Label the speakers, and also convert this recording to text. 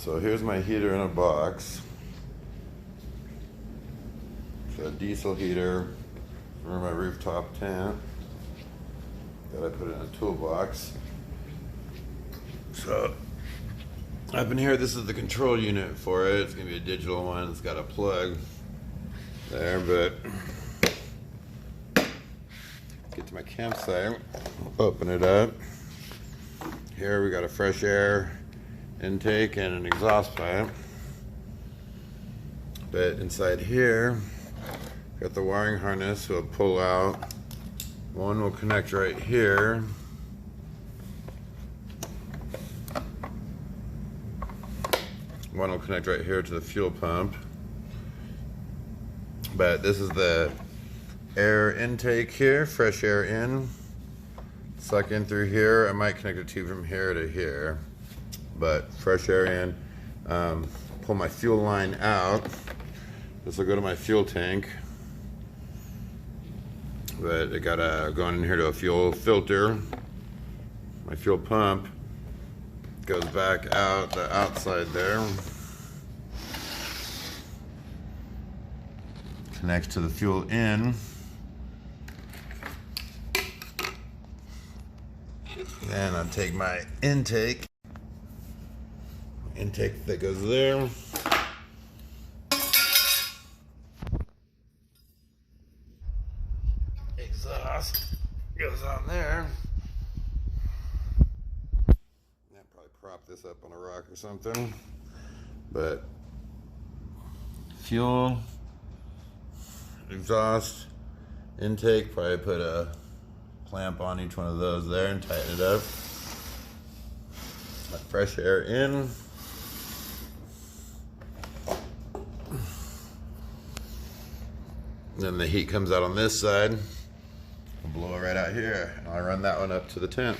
Speaker 1: So here's my heater in a box. It's a diesel heater for my rooftop tent that I put in a toolbox. So up in here, this is the control unit for it. It's gonna be a digital one. It's got a plug there, but get to my campsite, open it up. Here we got a fresh air intake and an exhaust pipe. But inside here, got the wiring harness will pull out. One will connect right here. One will connect right here to the fuel pump. But this is the air intake here, fresh air in. Suck in through here. I might connect a tube from here to here. But fresh air in. Pull my fuel line out. This will go to my fuel tank. But I gotta go in here to a fuel filter. My fuel pump goes back out the outside there. Connects to the fuel in. Then I'll take my intake that goes there. Exhaust goes on there. I'll probably prop this up on a rock or something. But fuel, exhaust, intake, probably put a clamp on each one of those there and tighten it up. Let fresh air in. Then the heat comes out on this side. I'll blow it right out here. And I'll run that one up to the tent.